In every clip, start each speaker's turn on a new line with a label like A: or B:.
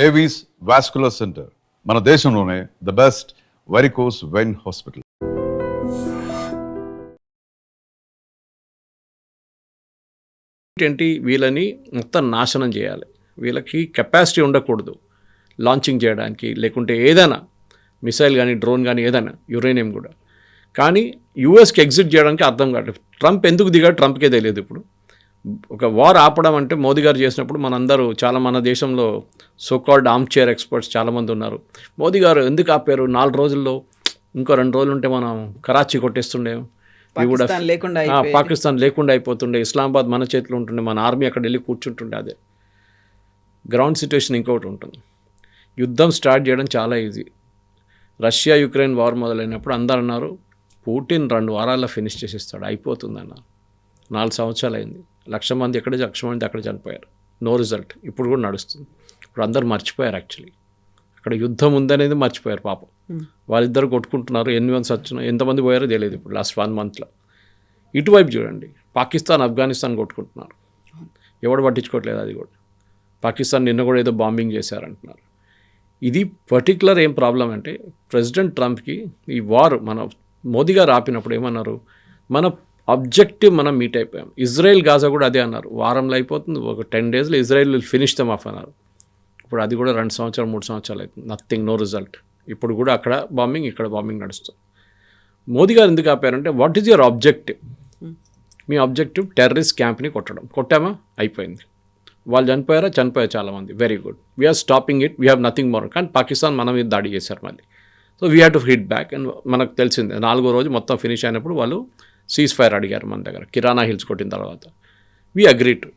A: Avis vascular centre మన దేశంలోనే the best varicose vein hospital.
B: ఏంటి వీళ్ళని మొత్తం నాశనం చేయాలి, వీళ్ళకి కెపాసిటీ ఉండకూడదు లాంచింగ్ చేయడానికి, లేకుంటే ఏదైనా మిసైల్ కానీ డ్రోన్ కానీ ఏదైనా యురేనియం కూడా. కానీ యూఎస్కి ఎగ్జిట్ చేయడానికి అర్థం కాదు. ట్రంప్ ఎందుకు దిగాడు ట్రంప్కే తెలియదు. ఇప్పుడు ఒక వార్ ఆపడం అంటే మోదీ గారు చేసినప్పుడు మనందరూ మన దేశంలో సోకాల్డ్ ఆర్మ్ చైర్ ఎక్స్పర్ట్స్ చాలామంది ఉన్నారు. మోదీ గారు ఎందుకు ఆపారు, 4 రోజుల్లో ఇంకో 2 రోజులు ఉంటే మనం కరాచీ కొట్టేస్తుండే, పాకిస్తాన్ లేకుండా అయిపోతుండే, ఇస్లామాబాద్ మన చేతిలో ఉంటుండే, మన ఆర్మీ అక్కడ వెళ్ళి కూర్చుంటుండే. అదే గ్రౌండ్ సిచ్యువేషన్ ఇంకొకటి ఉంటుంది. యుద్ధం స్టార్ట్ చేయడం చాలా ఈజీ. రష్యా యుక్రెయిన్ వార్ మొదలైనప్పుడు అందరు అన్నారు పుటిన్ 2 వారాల్లో ఫినిష్ చేసేస్తాడు, అయిపోతుందన్నారు. 4 సంవత్సరాలు అయింది. 1,00,000 మంది ఎక్కడ, 1,00,000 మంది అక్కడ చనిపోయారు. No result. ఇప్పుడు కూడా నడుస్తుంది. ఇప్పుడు అందరు మర్చిపోయారు. యాక్చువల్లీ అక్కడ యుద్ధం ఉందనేది మర్చిపోయారు పాపం. వాళ్ళిద్దరు కొట్టుకుంటున్నారు. ఎన్ని మంది వచ్చినా ఎంతమంది పోయారో తెలియదు. ఇప్పుడు లాస్ట్ 1 మంత్లో ఇటువైపు చూడండి, పాకిస్తాన్ ఆఫ్ఘనిస్తాన్ కొట్టుకుంటున్నారు. ఎవడు పట్టించుకోవట్లేదు. అది కూడా పాకిస్తాన్ నిన్న కూడా ఏదో బాంబింగ్ చేశారంటున్నారు. ఇది పర్టికులర్ ఏం ప్రాబ్లం అంటే ప్రెసిడెంట్ ట్రంప్కి ఈ వార్ మన మోదీ గారు ఆపినప్పుడు ఏమన్నారు, మన ఆబ్జెక్టివ్ మనం మీట్ అయిపోయాం. ఇజ్రాయెల్ గాజా కూడా అదే అన్నారు, వారంలో అయిపోతుంది, ఒక 10 డేస్లో Israel will finish them of అన్నారు. ఇప్పుడు అది కూడా 2 సంవత్సరాలు 3 సంవత్సరాలు అవుతుంది, నథింగ్, నో రిజల్ట్. ఇప్పుడు కూడా అక్కడ బాంబింగ్, ఇక్కడ బాంబింగ్ నడుస్తుంది. మోదీ గారు ఎందుకు ఆపారంటే వాట్ ఈజ్ యువర్ ఆబ్జెక్టివ్? మీ ఆబ్జెక్టివ్ టెర్రరిస్ట్ క్యాంప్ని కొట్టడం. కొట్టామా, అయిపోయింది. వాళ్ళు చనిపోయారు చాలామంది, very good, we're stopping it, we have nothing more. కానీ పాకిస్తాన్ మన మీద దాడి చేశారు మళ్ళీ. So we have to hit back. And మనకు తెలిసిందే 4వ రోజు మొత్తం ఫినిష్ అయినప్పుడు వాళ్ళు సీజ్ ఫైర్ అడిగారు మన దగ్గర, కిరాణా హిల్స్ కొట్టిన తర్వాత. We agree to.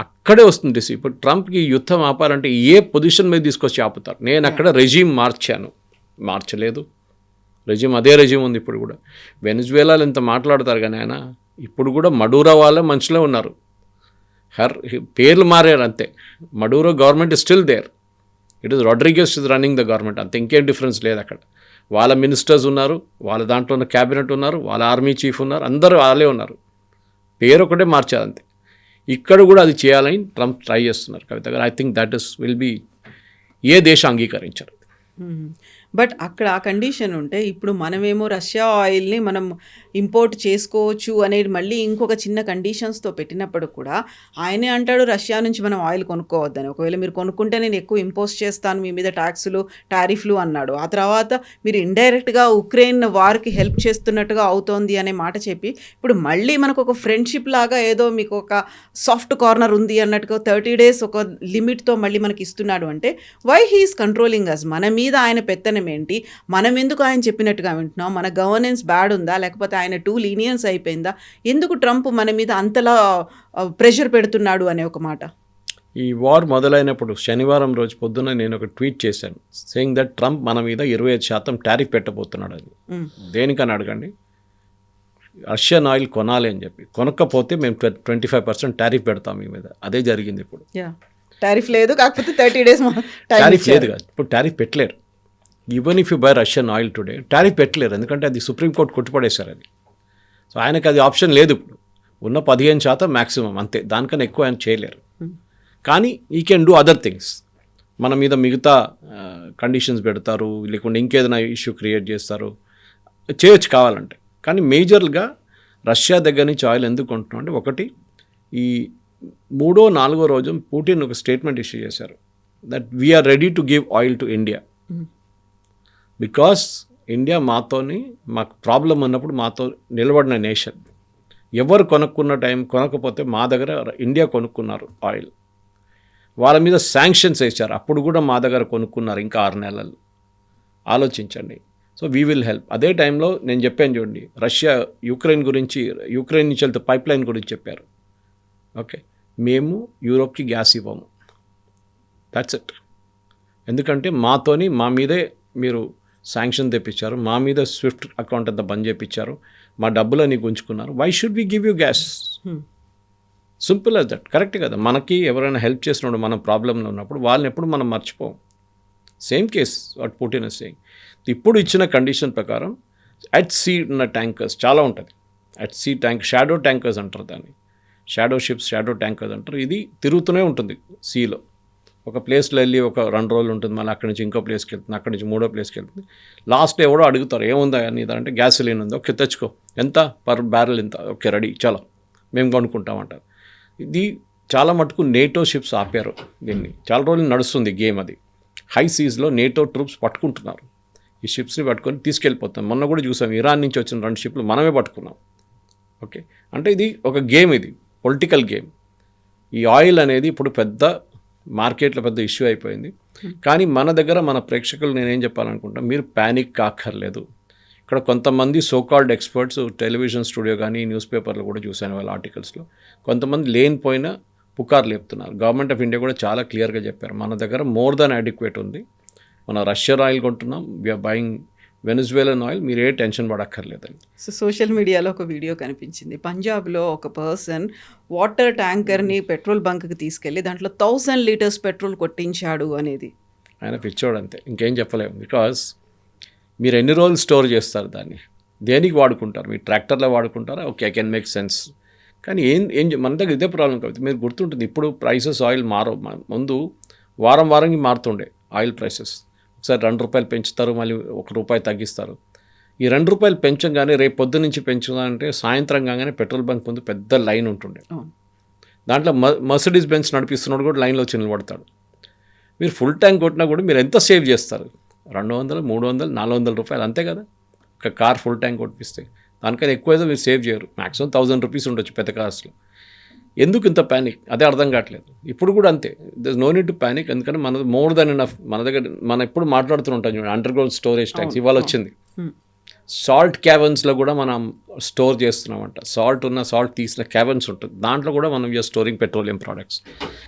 B: అక్కడే వస్తుంది. ఇప్పుడు ట్రంప్కి యుద్ధం ఆపాలంటే ఏ పొజిషన్ మీద తీసుకొచ్చి ఆపుతారు? నేను అక్కడ రెజీమ్ మార్చలేదు, రెజీమ్ అదే రెజీమ్ ఉంది ఇప్పుడు కూడా. వెనిజువేలాలో ఇంత మాట్లాడతారు కానీ ఆయన ఇప్పుడు కూడా మడూరో వాళ్ళే మనుషులే ఉన్నారు. పేర్లు మారారు అంతే. Maduro government is still there. It is Rodriguez is running the government, అంతే, ఇంకేం డిఫరెన్స్ లేదు అక్కడ. వాళ్ళ మినిస్టర్స్ ఉన్నారు, వాళ్ళ దాంట్లో ఉన్న క్యాబినెట్ ఉన్నారు, వాళ్ళ ఆర్మీ చీఫ్ ఉన్నారు, అందరూ వాళ్ళే ఉన్నారు. పేరు ఒకటే మార్చారు అంతే. ఇక్కడ కూడా అది చేయాలని ట్రంప్ ట్రై చేస్తున్నారు Kavitha garu. I think that will be a దేశం అంగీకరించారు.
C: బట్ అక్కడ ఆ కండిషన్ ఉంటే ఇప్పుడు మనమేమో రష్యా ఆయిల్ని మనం ఇంపోర్ట్ చేసుకోవచ్చు అనేది మళ్ళీ ఇంకొక చిన్న కండిషన్స్తో పెట్టినప్పుడు కూడా ఆయనే అంటాడు రష్యా నుంచి మనం ఆయిల్ కొనుక్కోవద్దని. ఒకవేళ మీరు కొనుక్కుంటే నేను ఎక్కువ ఇంపోజ్ చేస్తాను మీ మీద ట్యాక్సులు, టారిఫ్లు అన్నాడు. ఆ తర్వాత మీరు ఇండైరెక్ట్గా ఉక్రెయిన్ వార్కి హెల్ప్ చేస్తున్నట్టుగా అవుతోంది అనే మాట చెప్పి ఇప్పుడు మళ్ళీ మనకు ఒక ఫ్రెండ్షిప్ లాగా ఏదో మీకు ఒక సాఫ్ట్ కార్నర్ ఉంది అన్నట్టుగా 30 days ఒక లిమిట్తో మళ్ళీ మనకి ఇస్తున్నాడు అంటే వై హీఈస్ కంట్రోలింగ్ అస్? మన మీద ఆయన పెత్తనం ఏంటి? మనం ఎందుకు ఆయన చెప్పినట్టుగా వింటున్నాం? మన గవర్నెన్స్ బ్యాడ్ ఉందా, లేకపోతే ఆయన టూ లీనియన్స్ అయిపోయిందా? ఎందుకు ట్రంప్ మన మీద అంతలా ప్రెషర్ పెడుతున్నాడు అనే ఒక మాట.
B: ఈ వార్ మొదలైనప్పుడు శనివారం రోజు పొద్దున్న నేను ఒక ట్వీట్ చేశాను, సేయింగ్ దట్ ట్రంప్ మన మీద 25% టారిఫ్ పెట్టబోతున్నాడు. అది దేనికని అడగండి, రష్యన్ ఆయిల్ కొనాలి అని చెప్పి. కొనకపోతే మేము 25% టారిఫ్ పెడతాం మీ మీద. అదే జరిగింది. ఇప్పుడు
C: టారిఫ్ లేదు, కాకపోతే 30 days
B: టారిఫ్ లేదు కాదు, ఇప్పుడు టారిఫ్ పెట్టలేరు. Even if you by Russian oil today tariff పెట్టలేరు, ఎందుకంటే అది సుప్రీంకోర్టు కొట్టుపడేశారు అది. సో ఆయనకు అది ఆప్షన్ లేదు. ఇప్పుడు ఉన్న 15% మ్యాక్సిమం, అంతే, దానికన్నా ఎక్కువ ఆయన చేయలేరు. కానీ ఈ కెన్ డూ అదర్ థింగ్స్. మన మీద మిగతా కండిషన్స్ పెడతారు, లేకుంటే ఇంకేదైనా ఇష్యూ క్రియేట్ చేస్తారు, చేయొచ్చు కావాలంటే. కానీ మేజర్గా రష్యా దగ్గర నుంచి ఆయిల్ ఎందుకు కొంటున్నాం అంటే, ఒకటి, ఈ 3వ 4వ రోజు పుటిన్ ఒక స్టేట్మెంట్ ఇష్యూ చేశారు that we are ready to give oil to India because India మాకు ప్రాబ్లం ఉన్నప్పుడు మాతో నిలబడిన నేషన్. ఎవరు కొనకపోతే మా దగ్గర ఇండియా కొనుక్కున్నారు ఆయిల్. వాళ్ళ మీద శాంక్షన్స్ వేశారు, అప్పుడు కూడా మా దగ్గర కొనుక్కున్నారు ఇంకా 6 నెలలు. ఆలోచించండి. So we will help. అదే టైంలో నేను చెప్పాను చూడండి, రష్యా యుక్రెయిన్ నుంచి వెళ్తే పైప్ లైన్ గురించి చెప్పారు. ఓకే, మేము యూరోప్కి గ్యాస్ ఇవ్వము, దట్స్ ఇట్. ఎందుకంటే మా మీదే మీరు శాంక్షన్ తెప్పించారు, మా మీద స్విఫ్ట్ అకౌంట్ అంతా బంద్ చేయించారు, మా డబ్బులని గుంజుకున్నారు. Why should we give you gas? Simple as that. Correct కదా? మనకి ఎవరైనా హెల్ప్ చేసినప్పుడు మనం ప్రాబ్లంలో ఉన్నప్పుడు వాళ్ళని ఎప్పుడు మనం మర్చిపోం. Same case what Putin is saying. ఇప్పుడు ఇచ్చిన కండిషన్ ప్రకారం అట్ సీ ఉన్న ట్యాంకర్స్ చాలా ఉంటుంది. అట్ సీ షాడో ట్యాంకర్స్ అంటారు దాన్ని, షాడో షిప్స్, షాడో ట్యాంకర్స్ అంటారు. ఇది తిరుగుతూనే ఉంటుంది సీలో. ఒక ప్లేస్లో వెళ్ళి ఒక 2 రోజులు ఉంటుంది, మళ్ళీ అక్కడి నుంచి ఇంకో ప్లేస్కి వెళ్తుంది, అక్కడి నుంచి 3వ ప్లేస్కి వెళ్తుంది. లాస్ట్ ఎవడో అడుగుతారు ఏముందా అని, అంటే గ్యాసోలిన్ ఉంది, ఓకే తెచ్చుకో, ఎంత పర్ బ్యారెల్ ఇంత, ఓకే రెడీ చాలా మేము కొనుక్కుంటామంటారు. ఇది చాలా మటుకు నేటో షిప్స్ ఆపారు దీన్ని, చాలా రోజులు నడుస్తుంది గేమ్. అది హై సీజ్లో నేటో ట్రూప్స్ పట్టుకుంటున్నారు, ఈ షిప్స్ని పట్టుకొని తీసుకెళ్ళిపోతాం. మొన్న కూడా చూసాం, ఇరాన్ నుంచి వచ్చిన 2 షిప్లు మనమే పట్టుకున్నాం. ఓకే, అంటే ఇది ఒక గేమ్, ఇది పొలిటికల్ గేమ్. ఈ ఆయిల్ అనేది ఇప్పుడు పెద్ద మార్కెట్లో పెద్ద ఇష్యూ అయిపోయింది. కానీ మన దగ్గర మన ప్రేక్షకులు నేనేం చెప్పాలనుకుంటా, మీరు ప్యానిక్ కాక్కర్లేదు. ఇక్కడ కొంతమంది సోకాల్డ్ ఎక్స్పర్ట్స్ టెలివిజన్ స్టూడియో కానీ న్యూస్ పేపర్లో కూడా చూశాను వాళ్ళ ఆర్టికల్స్లో, కొంతమంది లేనిపోయిన పుకార్లు చెప్తున్నారు. గవర్నమెంట్ ఆఫ్ ఇండియా కూడా చాలా క్లియర్గా చెప్పారు, మన దగ్గర మోర్ దాన్ అడిక్వేట్ ఉంది, మన రష్యన్ ఆయిల్ కొంటున్నాం, వీఆర్ బయింగ్ వెనిజువేలన్ ఆయిల్, మీరు ఏ టెన్షన్ పడక్కర్లేదని.
C: సో సోషల్ మీడియాలో ఒక వీడియో కనిపించింది, పంజాబ్లో ఒక పర్సన్ వాటర్ ట్యాంకర్ని పెట్రోల్ బంక్కి తీసుకెళ్ళి దాంట్లో 1000 లీటర్స్ పెట్రోల్ కొట్టించాడు అనేది.
B: ఆయన పిచ్చోడు అంతే, ఇంకేం చెప్పలేము. బికాజ్ మీరు ఎన్ని రోజులు స్టోర్ చేస్తారు దాన్ని, దేనికి వాడుకుంటారు? మీరు ట్రాక్టర్లో వాడుకుంటారా? Okay, I can make sense. కానీ ఏం మన దగ్గర ఇదే ప్రాబ్లం కాబట్టి మీరు గుర్తుంటుంది, ఇప్పుడు ప్రైసెస్ ఆయిల్ ముందు వారంకి మారుతుండే ఆయిల్ ప్రైసెస్. ఒకసారి ₹2 పెంచుతారు, మళ్ళీ ₹1 తగ్గిస్తారు. ఈ ₹2 పెంచగానే రేపు పొద్దు నుంచి పెంచుదామంటే సాయంత్రం కాగానే పెట్రోల్ బంక్ ముందు పెద్ద లైన్ ఉంటుండే. దాంట్లో మర్సిడీస్ బెంజ్ నడిపిస్తున్నాడు కూడా లైన్లో వచ్చి నిలబడతాడు. మీరు ఫుల్ ట్యాంక్ కొట్టినా కూడా మీరు ఎంత సేవ్ చేస్తారు? $200, $300, $400 అంతే కదా. ఒక కార్ ఫుల్ ట్యాంక్ కొట్టిస్తే దానికన్నా ఎక్కువ అయితే మీరు సేవ్ చేయరు. మ్యాక్సిమం ₹1000 ఉండొచ్చు పెద్ద కార్స్లో. ఎందుకు ఇంత ప్యానిక్? అదే అర్థం కావట్లేదు. ఇప్పుడు కూడా అంతే, there no need to panic. ఎందుకంటే మనది మోర్ దాన్ ఎనఫ్. మన దగ్గర మనం ఎప్పుడు మాట్లాడుతూ ఉంటాం చూడండి, అండర్ గ్రౌండ్ స్టోరేజ్ ట్యాంక్స్ ఇవాళ వచ్చింది. సాల్ట్ క్యావెన్స్లో కూడా మనం స్టోర్ చేస్తున్నామంట. సాల్ట్ తీసిన క్యావెన్స్ ఉంటుంది, దాంట్లో కూడా మనం యూఆర్ స్టోరింగ్ పెట్రోలియం ప్రోడక్ట్స్.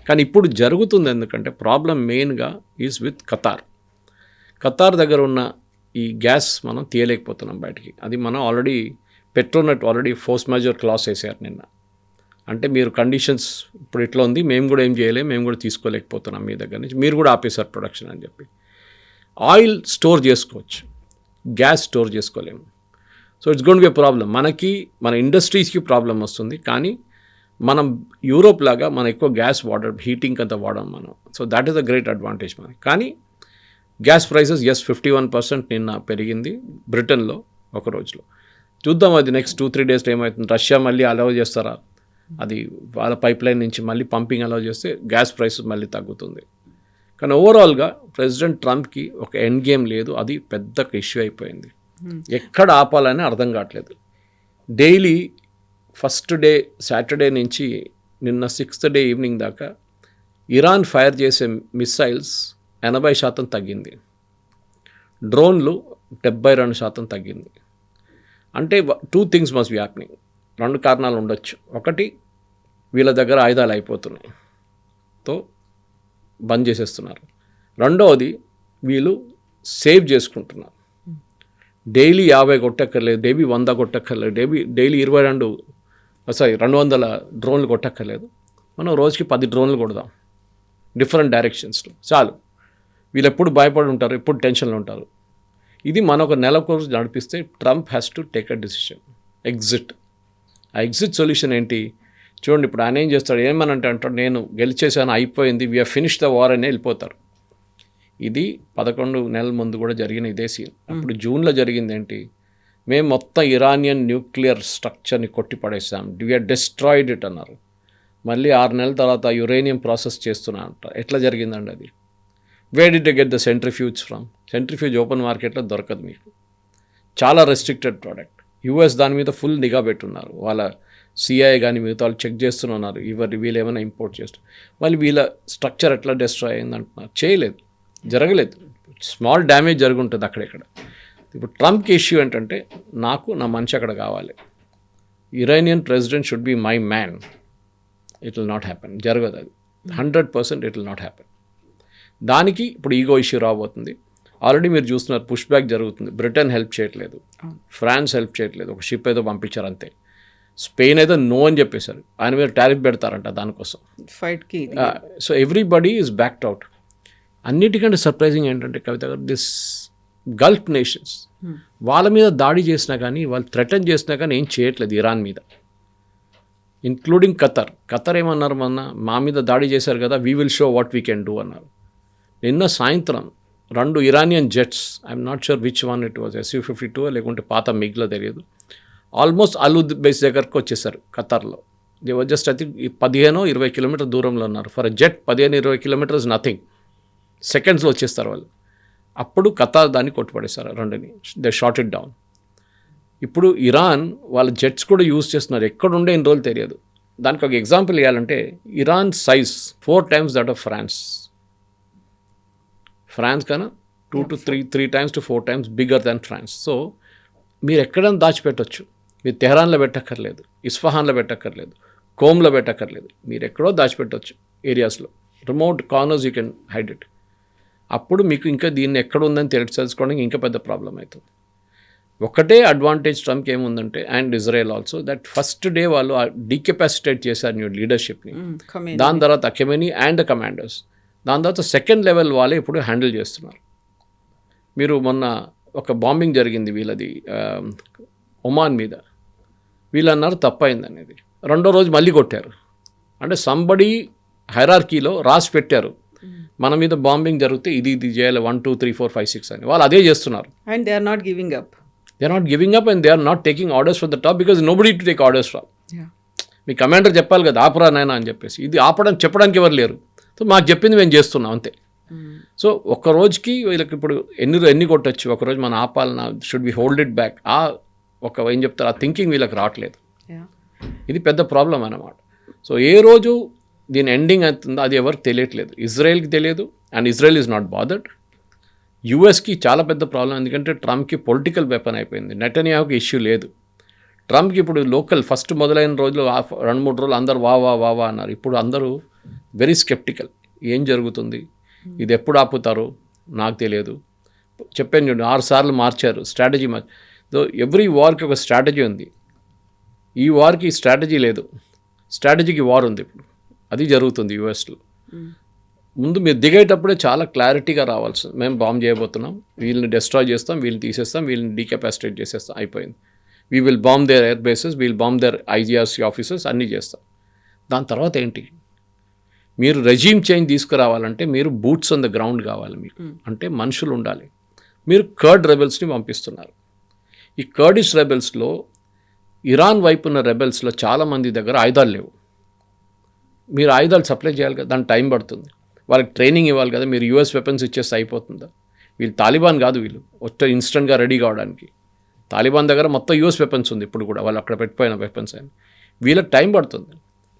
B: కానీ ఇప్పుడు జరుగుతుంది ఎందుకంటే ప్రాబ్లం మెయిన్గా ఈజ్ విత్ ఖతార్ దగ్గర ఉన్న ఈ గ్యాస్ మనం తీయలేకపోతున్నాం బయటికి. అది మనం already Petronet already force major class వేసారు నిన్న. అంటే మీరు కండిషన్స్ ఇప్పుడు ఇట్లా ఉంది, మేము కూడా ఏం చేయలేము, మేము కూడా తీసుకోలేకపోతున్నాం మీ దగ్గర నుంచి, మీరు కూడా ఆపేశారు ప్రొడక్షన్ అని చెప్పి. ఆయిల్ స్టోర్ చేసుకోవచ్చు, గ్యాస్ స్టోర్ చేసుకోలేము. So it's gonna be a problem. మన ఇండస్ట్రీస్కి ప్రాబ్లం వస్తుంది. కానీ మనం యూరోప్ లాగా మనం ఎక్కువ గ్యాస్ హీటింగ్ అంతా వాడడం మనం. So that is a great advantage మనకి. కానీ గ్యాస్ ప్రైసెస్ 51% నిన్న పెరిగింది బ్రిటన్లో ఒక రోజులో. చూద్దాం అది నెక్స్ట్ 2-3 డేస్లో ఏమవుతుంది. రష్యా మళ్ళీ అలౌ చేస్తారా, అది వాళ్ళ పైప్ లైన్ నుంచి మళ్ళీ పంపింగ్ అలౌ చేస్తే గ్యాస్ ప్రైస్ మళ్ళీ తగ్గుతుంది. కానీ ఓవరాల్గా ప్రెసిడెంట్ ట్రంప్కి ఒక ఎండ్ గేమ్ లేదు, అది పెద్ద ఇష్యూ అయిపోయింది. ఎక్కడ ఆపాలని అర్థం కావట్లేదు. డైలీ ఫస్ట్ డే సాటర్డే నుంచి నిన్న 6th డే ఈవినింగ్ దాకా ఇరాన్ ఫైర్ చేసే మిస్సైల్స్ 80% తగ్గింది, డ్రోన్లు 72% తగ్గింది. అంటే 2 things మస్ట్ బి హ్యాపెనింగ్. 2 కారణాలు ఉండొచ్చు. ఒకటి, వీళ్ళ దగ్గర ఆయుధాలు అయిపోతున్నాయి, బంద్ చేసేస్తున్నారు. రెండవది, వీళ్ళు సేవ్ చేసుకుంటున్నారు. డైలీ 50 కొట్టక్కర్లేదు, డైలీ 100 కొట్టక్కర్లేదు, డైలీ 200 డ్రోన్లు కొట్టక్కర్లేదు. మనం రోజుకి 10 డ్రోన్లు కొడదాం డిఫరెంట్ డైరెక్షన్స్లో, చాలు. వీళ్ళు ఎప్పుడు భయపడి ఉంటారు, ఎప్పుడు టెన్షన్లో ఉంటారు. ఇది మన ఒక నెల కోర్సు నడిపిస్తే Trump has to take a decision, exit. ఆ ఎగ్జిట్ సొల్యూషన్ ఏంటి చూడండి. ఇప్పుడు ఆయన ఏం చేస్తాడు, ఏమనంటే అంటాడు, నేను గెలిచేసాను, అయిపోయింది, వీఆర్ ఫినిష్ ద వార్ అని వెళ్ళిపోతారు. ఇది 11 నెలల ముందు కూడా జరిగిన ఇదే సీన్. అప్పుడు జూన్లో జరిగింది ఏంటి, మేము మొత్తం ఇరానియన్ న్యూక్లియర్ స్ట్రక్చర్ని కొట్టి పడేసాం, వీఆర్ డిస్ట్రాయిడ్ ఇట్ అన్నారు. మళ్ళీ 6 నెలల తర్వాత యురేనియం ప్రాసెస్ చేస్తున్నా అంట. ఎట్లా జరిగిందండి అది? Where did get the centrifuge from? Centrifuge open మార్కెట్లో దొరకదు మీకు, చాలా రెస్ట్రిక్టెడ్ ప్రోడక్ట్. యూఎస్ దాని మీద ఫుల్ నిఘా పెట్టున్నారు, వాళ్ళ సిఐఏ కానీ మిగతా వాళ్ళు చెక్ చేస్తున్నారు, వీళ్ళు ఏమైనా ఇంపోర్ట్ చేస్తారు. మళ్ళీ వీళ్ళ స్ట్రక్చర్ ఎట్లా డిస్ట్రాయ్ అయింది అంటున్నారు. చేయలేదు, జరగలేదు, స్మాల్ డ్యామేజ్ జరుగుంటుంది అక్కడెక్కడ. ఇప్పుడు ట్రంప్కి ఇష్యూ ఏంటంటే, నా మనిషి అక్కడ కావాలి, Iranian president should be my man. It will not happen, జరగదు అది, 100% ఇట్ విల్ నాట్ హ్యాపెన్. దానికి ఇప్పుడు ఈగో ఇష్యూ రాబోతుంది. ఆల్రెడీ మీరు చూస్తున్నారు, పుష్ బ్యాక్ జరుగుతుంది. బ్రిటన్ హెల్ప్ చేయట్లేదు, ఫ్రాన్స్ హెల్ప్ చేయట్లేదు, ఒక షిప్ ఏదో పంపించారు అంతే. స్పెయిన్ అయితే నో అని చెప్పేశారు, ఆయన మీద టారిఫ్ పెడతారంట దానికోసం ఫైట్కి. So everybody is backed out. అన్నిటికంటే సర్ప్రైజింగ్ ఏంటంటే కవిత గారు, దిస్ గల్ఫ్ నేషన్స్ వాళ్ళ మీద దాడి చేసినా కానీ, వాళ్ళు థ్రెటన్ చేసినా కానీ ఏం చేయట్లేదు ఇరాన్ మీద. ఇంక్లూడింగ్ ఖతర్ ఏమన్నారు మొన్న, మా మీద దాడి చేశారు కదా, we will show what we can do అన్నారు. నిన్న సాయంత్రం 2 Iranian jets, I'm not sure which one it was, SU-52 లేకుంటే పాత మిగ్లో తెలియదు, ఆల్మోస్ట్ అలూద్ బేస్ దగ్గరకు వచ్చేసారు ఖతర్లో. They was just I think 15-20 kilometre దూరంలో ఉన్నారు. ఫర్ జెట్ 15-20 కిలోమీటర్స్ నథింగ్, సెకండ్స్లో వచ్చేస్తారు వాళ్ళు. అప్పుడు ఖతార్ దాన్ని కొట్టుపడేశారు 2ని, దే షాట్ ఇట్ డౌన్. ఇప్పుడు ఇరాన్ వాళ్ళ జెట్స్ కూడా యూజ్ చేస్తున్నారు, ఎక్కడుండే ఇన్ని రోజులు తెలియదు. దానికి ఒక ఎగ్జాంపుల్ ఇవ్వాలంటే, Iran size 4 times that of France కన్నా 2 to 3 times to 4 times bigger than France. So మీరు ఎక్కడైనా దాచిపెట్టచ్చు, మీరు తెహరాన్లో పెట్టక్కర్లేదు, ఇస్ఫహాన్లో పెట్టక్కర్లేదు, కోమ్లో పెట్టక్కర్లేదు, మీరు ఎక్కడో దాచిపెట్టవచ్చు ఏరియాస్లో, remote corners you can hide it. అప్పుడు మీకు ఇంకా దీన్ని ఎక్కడ ఉందని తెలుసుకోవడానికి ఇంకా పెద్ద ప్రాబ్లం అవుతుంది. ఒకటే అడ్వాంటేజ్ ట్రంప్కి ఏముందంటే, and Israel also, that first day వాళ్ళు డీకెపాసిటేట్ చేశారు న్యూ లీడర్షిప్ని. దాని తర్వాత ఖమెనీ అండ్ కమాండర్స్, దాని తర్వాత సెకండ్ లెవెల్ వాళ్ళే ఇప్పుడు హ్యాండిల్ చేస్తున్నారు. మీరు మొన్న ఒక బాంబింగ్ జరిగింది వీళ్ళది ఒమాన్ మీద, వీళ్ళు అన్నారు తప్పైంది అనేది, 2వ రోజు మళ్ళీ కొట్టారు. అంటే సంబడి హైరార్కీలో రాసి పెట్టారు, మన మీద బాంబింగ్ జరిగితే ఇది చేయాలి 1 2 3 4 5 6 అని. వాళ్ళు అదే చేస్తున్నారు.
C: And they are not giving up.
B: They are not giving up and they are not taking orders from the top, because nobody to take orders from. మీ కమాండర్ చెప్పాలి కదా, ఆపరా నాయనా అని చెప్పేసి. ఇది ఆపడానికి చెప్పడానికి ఎవరు లేరు. సో మాకు చెప్పింది మేము చేస్తున్నాం అంతే. సో ఒక్క రోజుకి వీళ్ళకి ఇప్పుడు ఎన్ని కొట్టచ్చు, ఒకరోజు మనం ఆపాలన్నా, should be hold it back, ఏం చెప్తారు, ఆ థింకింగ్ వీళ్ళకి రావట్లేదు. ఇది పెద్ద ప్రాబ్లం అన్నమాట. సో ఏ రోజు దీని ఎండింగ్ అవుతుందో అది ఎవరికి తెలియట్లేదు. ఇజ్రాయెల్కి తెలియదు, and Israel is not bothered. యూఎస్కి చాలా పెద్ద ప్రాబ్లం, ఎందుకంటే ట్రంప్కి పొలిటికల్ వెపన్ అయిపోయింది. నెటన్యాహుకి ఇష్యూ లేదు. ట్రంప్కి ఇప్పుడు లోకల్ ఫస్ట్ మొదలైన రోజులు 2-3 రోజులు అందరు వా అన్నారు. ఇప్పుడు అందరూ వెరీ స్కెప్టికల్. ఏం జరుగుతుంది, ఇది ఎప్పుడు ఆపుతారు నాకు తెలియదు. చెప్పాను చూడండి, 6 సార్లు మార్చారు స్ట్రాటజీ. ఎవ్రీ వార్కి ఒక స్ట్రాటజీ ఉంది. ఈ వార్కి స్ట్రాటజీ లేదు, స్ట్రాటజీకి వార్ ఉంది. ఇప్పుడు అది జరుగుతుంది యూఎస్లో. ముందు మీరు దిగేటప్పుడే చాలా క్లారిటీగా రావాల్సి, మేము బాంబ్ చేయబోతున్నాం, వీళ్ళని డిస్ట్రాయ్ చేస్తాం, వీళ్ళని తీసేస్తాం, వీళ్ళని డీకెపాసిటేట్ చేసేస్తాం, అయిపోయింది. We will bomb their air bases, we'll bomb their IGRC offices, అన్నీ చేస్తాం. దాని తర్వాత ఏంటి, మీరు రెజీమ్ చేంజ్ తీసుకురావాలంటే మీరు బూట్స్ ఆన్ ద గ్రౌండ్ కావాలి మీకు, అంటే మనుషులు ఉండాలి. మీరు కర్డ్ రెబెల్స్ని పంపిస్తున్నారు. ఈ కర్డిష్ రెబెల్స్లో, ఇరాన్ వైపు ఉన్న రెబెల్స్లో చాలామంది దగ్గర ఆయుధాలు లేవు. మీరు ఆయుధాలు సప్లై చేయాలి కదా, దానికి టైం పడుతుంది. వాళ్ళకి ట్రైనింగ్ ఇవ్వాలి కదా. మీరు US వెపన్స్ ఇచ్చేస్తే అయిపోతుందా? వీళ్ళు తాలిబాన్ కాదు, వీళ్ళు వచ్చే ఇన్స్టెంట్గా రెడీ కావడానికి. తాలిబాన్ దగ్గర మొత్తం US వెపన్స్ ఉంది ఇప్పుడు కూడా, వాళ్ళు అక్కడ పెట్టిపోయిన వెపన్స్ అని. వీళ్ళకి టైం పడుతుంది,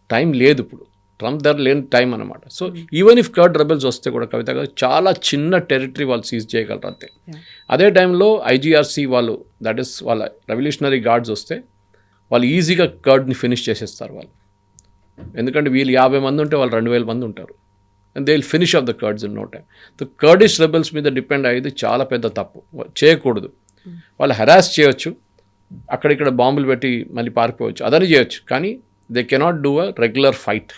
B: టైం లేదు ఇప్పుడు. ట్రంప్ దగ్గర లేని టైం అనమాట. So even if curd rebels వస్తే కూడా కవిత గారు చాలా చిన్న టెరిటరీ వాళ్ళు సీజ్ చేయగలరు అంతే. అదే టైంలో IGRC వాళ్ళు, దట్ ఈస్ వాళ్ళ రెవల్యూషనరీ గార్డ్స్ వస్తే వాళ్ళు ఈజీగా కర్డ్ని ఫినిష్ చేసేస్తారు వాళ్ళు. ఎందుకంటే వీళ్ళు 50 మంది ఉంటే వాళ్ళు 2000 మంది ఉంటారు. And they will finish off the Kurds in no time. The Kurdish rebels మీద డిపెండ్ అయ్యేది చాలా పెద్ద తప్పు, చేయకూడదు. వాళ్ళు హెరాస్ చేయొచ్చు, అక్కడిక్కడ బాంబులు పెట్టి మళ్ళీ పారిపోవచ్చు, అదని చేయొచ్చు, కానీ they cannot do a regular fight.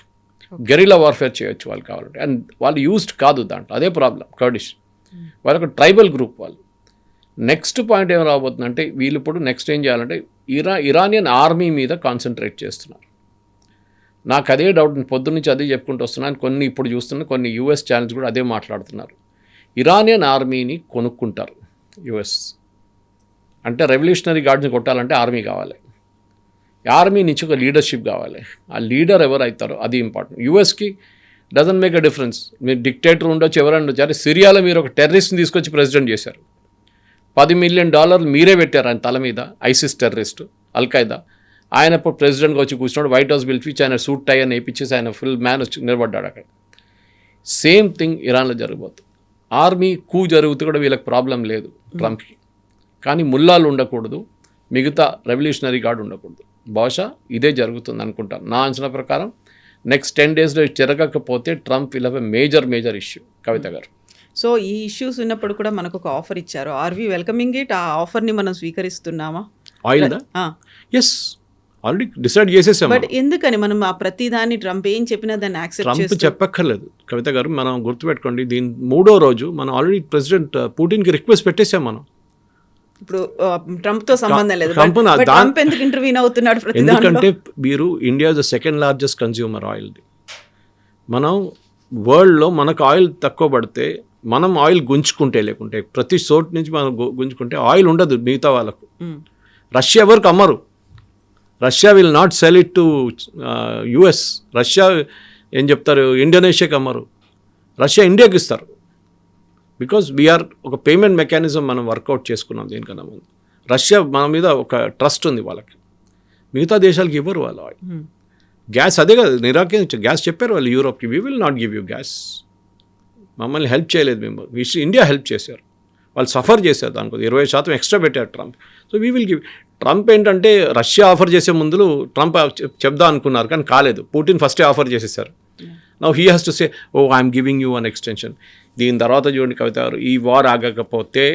B: Guerrilla warfare చేయొచ్చు వాళ్ళు కావాలంటే. అండ్ వాళ్ళు యూజ్డ్ కాదు దాంట్లో, అదే ప్రాబ్లం కర్డిష్. వాళ్ళొక ట్రైబల్ గ్రూప్ వాళ్ళు. నెక్స్ట్ పాయింట్ ఏం రాబోతుందంటే, వీళ్ళు ఇప్పుడు నెక్స్ట్ ఏం చేయాలంటే ఇరానియన్ ఆర్మీ మీద కాన్సన్ట్రేట్ చేస్తున్నారు. నాకు అదే డౌట్, పొద్దున్నుంచి అదే చెప్పుకుంటూ వస్తున్నాను. కొన్ని ఇప్పుడు చూస్తున్నా, కొన్ని US ఛానల్స్ కూడా అదే మాట్లాడుతున్నారు. ఇరానియన్ ఆర్మీని కొనుక్కుంటారు US. అంటే రెవల్యూషనరీ గార్డ్స్ని కొట్టాలంటే ఆర్మీ కావాలి, ఆర్మీ నుంచి ఒక లీడర్షిప్ కావాలి. ఆ లీడర్ ఎవరు అవుతారో అది ఇంపార్టెంట్. USకి డజంట్ మేక్ అ డిఫరెన్స్, మీరు డిక్టేటర్ ఉండొచ్చు, ఎవరైనా ఉండొచ్చు. అరే సిరియాలో మీరు ఒక టెర్రరిస్ట్ని తీసుకొచ్చి ప్రెసిడెంట్ చేశారు, $10 million మీరే పెట్టారు ఆయన తల మీద. ISIS terrorist, Al-Qaeda. ఆయన ఇప్పుడు ప్రెసిడెంట్గా వచ్చి కూర్చున్నాడు, వైట్ హౌస్ పిలిపించి ఆయన సూట్ టై అని వేయించేసి ఆయన ఫుల్ మ్యాన్ వచ్చి నిలబడ్డాడు అక్కడ. సేమ్ థింగ్ ఇరాన్లో జరగబోతుంది. ఆర్మీ కూ జరిగితే కూడా వీళ్ళకి ప్రాబ్లం లేదు ట్రంప్కి, కానీ ముల్లాలు ఉండకూడదు, మిగతా రెవల్యూషనరీ గార్డ్ ఉండకూడదు. బహుశా ఇదే జరుగుతుంది అనుకుంటాను నా అంచనా ప్రకారం. నెక్స్ట్ 10 daysలో జరగకపోతే Trump will have a major issue. Kavitha garu,
C: so ఈ ఇష్యూస్ ఉన్నప్పుడు కూడా మనకు ఒక ఆఫర్ ఇచ్చారు. Are we welcoming it? ఆ ఆఫర్ని మనం స్వీకరిస్తున్నామా?
B: ఆయిల్దా? ఎస్, ఆల్రెడీ డిసైడ్ చేసేసాం.
C: బట్ ఎందుకని మనం ఆ ప్రతిదాన్ని ట్రంప్ ఏం చెప్పినా దాన్ని యాక్సెప్ట్
B: ట్రంప్
C: చేస్తాం?
B: చెప్పక్కర్లేదు కవిత గారు. మనం గుర్తుపెట్టుకోండి, దీని 3వ రోజు మనం ఆల్రెడీ ప్రెసిడెంట్ పుటిన్కి రిక్వెస్ట్ పెట్టేసాం మనం.
C: ఇప్పుడు ట్రంప్తో సంబంధం లేదు.
B: ట్రంప్
C: But ట్రంప్ ఎందుకు ఇంటర్వ్యూన్ అవుతున్నాడు ప్రతి దాంట్లో?
B: ఎందుకంటే మీరు India is the second largest consumer ఆయిల్ది. మనం వరల్డ్లో మనకు ఆయిల్ తక్కువ పడితే మనం ఆయిల్ గుంజుకుంటే, లేకుంటే ప్రతి చోటు నుంచి మనం గుంజుకుంటే ఆయిల్ ఉండదు మిగతా వాళ్ళకు. రష్యా ఎవరికి అమ్మరు. Russia will not sell it to US. Russia ఏం చెప్తారు, ఇండోనేషియాకి అమ్మరు. రష్యా ఇండియాకి ఇస్తారు. బికాజ్ వీఆర్ ఒక పేమెంట్ మెకానిజం మనం వర్కౌట్ చేసుకున్నాం దీనికన్నా ముందు. రష్యా మన మీద ఒక ట్రస్ట్ ఉంది వాళ్ళకి. మిగతా దేశాలకి ఇవ్వరు వాళ్ళు ఆయిల్. గ్యాస్ అదే కదా నిరాకరించారు. గ్యాస్ చెప్పారు వాళ్ళు యూరోప్కి, we will not give you gas. మమ్మల్ని హెల్ప్ చేయలేదు మేము, ఇండియా హెల్ప్ చేశారు. వాళ్ళు సఫర్ చేశారు దానికి 20% ఎక్స్ట్రా పెట్టారు Trump. So we will give. Trump ఏంటంటే రష్యా ఆఫర్ చేసే ముందు ట్రంప్ చెప్దాం అనుకున్నారు కానీ కాలేదు. పుటిన్ ఫస్టే ఆఫర్ చేసేసారు. Now he has to say oh I'm giving you an extension. దీని తర్వాత చూడండి కవిత గారు, ఈ వార్ ఆగకపోతే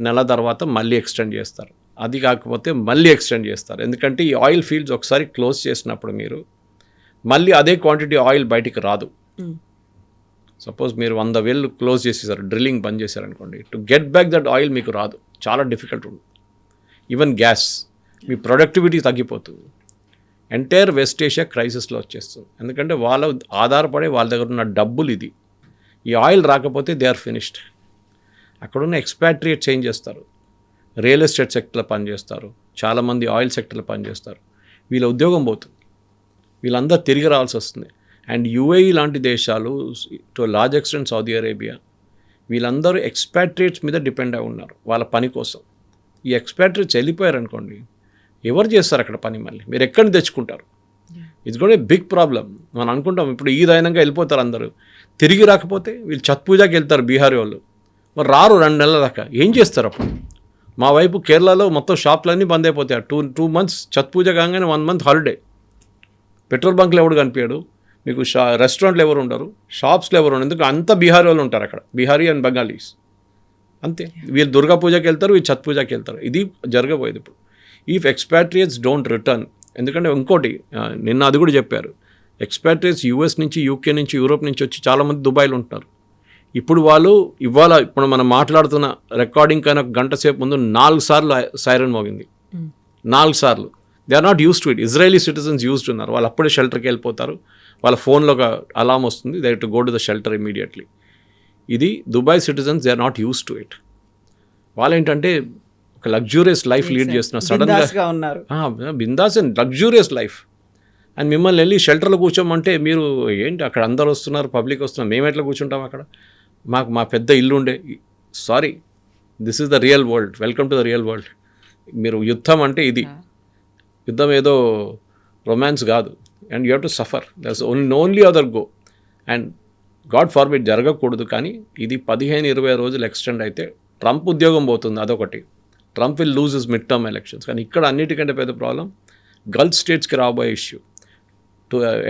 B: నెల తర్వాత మళ్ళీ ఎక్స్టెండ్ చేస్తారు. అది కాకపోతే మళ్ళీ ఎక్స్టెండ్ చేస్తారు. ఎందుకంటే ఈ ఆయిల్ ఫీల్డ్స్ ఒకసారి క్లోజ్ చేసినప్పుడు మీరు మళ్ళీ అదే క్వాంటిటీ ఆయిల్ బయటికి రాదు. సపోజ్ మీరు 100 వేలు క్లోజ్ చేసేసారు, డ్రిల్లింగ్ బంద్ చేశారు అనుకోండి, to get back that oil మీకు రాదు. చాలా డిఫికల్ట్ ఉంటుంది. ఈవెన్ గ్యాస్ మీ ప్రొడక్టివిటీ తగ్గిపోతుంది. ఎంటైర్ వెస్ట్ ఏషియా క్రైసిస్లో వచ్చేస్తుంది. ఎందుకంటే వాళ్ళ ఆధారపడే వాళ్ళ దగ్గర ఉన్న డబ్బులు ఇది. ఈ ఆయిల్ రాకపోతే దే ఆర్ ఫినిష్డ్. అక్కడున్న ఎక్స్పాట్రియేట్ చేంజ్ చేస్తారు, రియల్ ఎస్టేట్ సెక్టర్లో పనిచేస్తారు, చాలామంది ఆయిల్ సెక్టర్లో పనిచేస్తారు. వీళ్ళ ఉద్యోగం పోతుంది, వీళ్ళందరూ తిరిగి రావాల్సి వస్తుంది. అండ్ యుఏఈ లాంటి దేశాలు, to large extent Saudi Arabia, వీళ్ళందరూ ఎక్స్పాట్రియేట్స్ మీద డిపెండ్ అయి ఉన్నారు వాళ్ళ పని కోసం. ఈ ఎక్స్పాట్రియేట్స్ వెళ్ళిపోయారు అనుకోండి, ఎవరు చేస్తారు అక్కడ పని? మళ్ళీ మీరు ఎక్కడిని తెచ్చుకుంటారు? ఇట్స్ కూడా బిగ్ ప్రాబ్లం. మనం అనుకుంటాం ఇప్పుడు ఈ దైనంగా వెళ్ళిపోతారు అందరూ, తిరిగి రాకపోతే వీళ్ళు ఛత్ పూజకి వెళ్తారు బీహారీ వాళ్ళు, మరి రారు 2 నెలల దాకా. ఏం చేస్తారు అప్పుడు? మా వైపు కేరళలో మొత్తం షాప్లన్నీ బంద్ అయిపోతాయి. 2 months ఛత్ పూజ కాగానే 1 month హాలిడే. పెట్రోల్ బంక్లో ఎవడు కనిపించాడు మీకు, రెస్టారెంట్లు ఎవరు ఉండరు, షాప్స్లో ఎవరు ఉండరు. ఎందుకు అంతా బీహారీ వాళ్ళు ఉంటారు అక్కడ, బీహారీ అండ్ బెంగాలీస్ అంతే. వీళ్ళు దుర్గా పూజకి వెళ్తారు, వీళ్ళు ఛత్ పూజకి వెళ్తారు. ఇది జరగబోయేది ఇప్పుడు. ఇఫ్ ఎక్స్పాట్రియేట్స్ డోంట్ రిటర్న్, ఎందుకంటే ఇంకోటి నిన్న అది కూడా చెప్పారు, ఎక్స్పాట్రియేట్స్ యూఎస్ నుంచి, యూకే నుంచి, యూరోప్ నుంచి వచ్చి చాలామంది దుబాయ్లో ఉంటున్నారు. ఇప్పుడు వాళ్ళు ఇప్పుడు మనం మాట్లాడుతున్న రికార్డింగ్ కన్నా గంట సేపు ముందు 4 సార్లు సైరన్ మోగింది. 4 సార్లు. They are not use to it. Israeli citizens used ఉన్నారు. వాళ్ళు అప్పుడే షెల్టర్కి వెళ్ళిపోతారు. వాళ్ళ ఫోన్లో ఒక అలామ్ వస్తుంది, they to go to the shelter immediately. ఇది Dubai citizens, they are not use to it. వాళ్ళు ఏంటంటే ఒక లగ్జూరియస్ లైఫ్ లీడ్ చేస్తున్నారు. సడన్గా బిందాస్ అండ్ లగ్జూరియస్ లైఫ్. అండ్ మిమ్మల్ని వెళ్ళి షెల్టర్లో కూర్చోమంటే మీరు ఏంటి, అక్కడ అందరు వస్తున్నారు, పబ్లిక్ వస్తున్నారు, మేము ఎట్లా కూర్చుంటాం అక్కడ? మా పెద్ద ఇల్లు ఉండే. Sorry, this is the real world. Welcome to the real world. మీరు యుద్ధం అంటే ఇది. యుద్ధం ఏదో రొమాన్స్ కాదు. And you have to suffer. That's only other go. And God forbid జరగకూడదు. కానీ ఇది 15-20 రోజులు ఎక్స్టెండ్ అయితే ట్రంప్ ఉద్యోగం పోతుంది, అదొకటి. Trump will lose his mid term elections. కానీ ఇక్కడ అన్నిటికంటే పెద్ద ప్రాబ్లం గల్ఫ్ స్టేట్స్కి రాబోయే ఇష్యూ.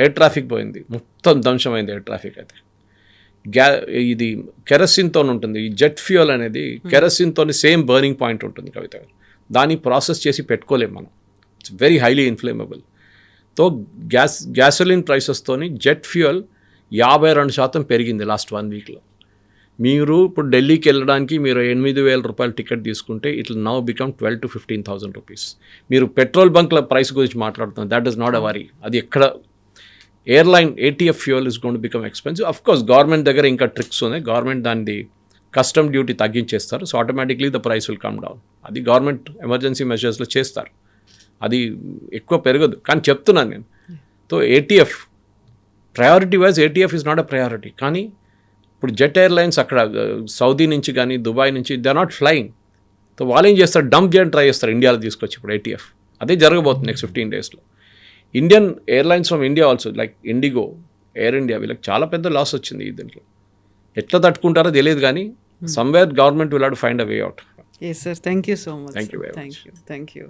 B: ఎయిర్ ట్రాఫిక్ పోయింది, మొత్తం ధ్వంసమైంది ఎయిర్ ట్రాఫిక్. అయితే ఇది కెరసిన్తో ఉంటుంది. ఈ జెట్ ఫ్యూయల్ అనేది కెరసిన్తో సేమ్ బర్నింగ్ పాయింట్ ఉంటుంది కవిత. దాన్ని ప్రాసెస్ చేసి పెట్టుకోలేము మనం. It's very highly inflammable. తో గ్యాసోలిన్ ప్రైసెస్తోని జెట్ ఫ్యూయల్ 52% పెరిగింది లాస్ట్ 1 వీక్లో. మీరు ఇప్పుడు ఢిల్లీకి వెళ్ళడానికి మీరు 8,000 రూపాయల టికెట్ తీసుకుంటే it will now become 12,000 to 15,000 rupees. మీరు పెట్రోల్ బంక్ల ప్రైస్ గురించి మాట్లాడుతున్నారు, that is not a worry. అది ఎక్కడ airline ATF fuel is gone to become expensive. Of course government దగ్గర ఇంకా ట్రిక్స్ ఉన్నాయి. గవర్నమెంట్ దాన్ని కస్టమ్ డ్యూటీ తగ్గించేస్తారు. So automatically the price will come down. అది గవర్నమెంట్ ఎమర్జెన్సీ మెజర్స్లో చేస్తారు. అది ఎక్కువ పెరగదు. కానీ చెప్తున్నాను నేను. So ATF priority wise ATF is not a priority. కానీ ఇప్పుడు జెట్ ఎయిర్లైన్స్ అక్కడ సౌదీ నుంచి కానీ దుబాయ్ నుంచి they are not flying. So వాళ్ళు ఏం చేస్తారు, డంప్ చేయడం ట్రై చేస్తారు ఇండియాలో తీసుకొచ్చి. ఇప్పుడు ATF అదే జరగబోతుంది నెక్స్ట్ 15 daysలో. Indian airlines from India also like IndiGo, Air India, వీళ్ళకి చాలా పెద్ద లాస్ వచ్చింది ఈ దీంట్లో. ఎట్లా తట్టుకుంటారో తెలియదు కానీ somewhere government will have to find a way out.
C: Yes sir, thank you so much.
B: Thank you very much.
C: Thank you.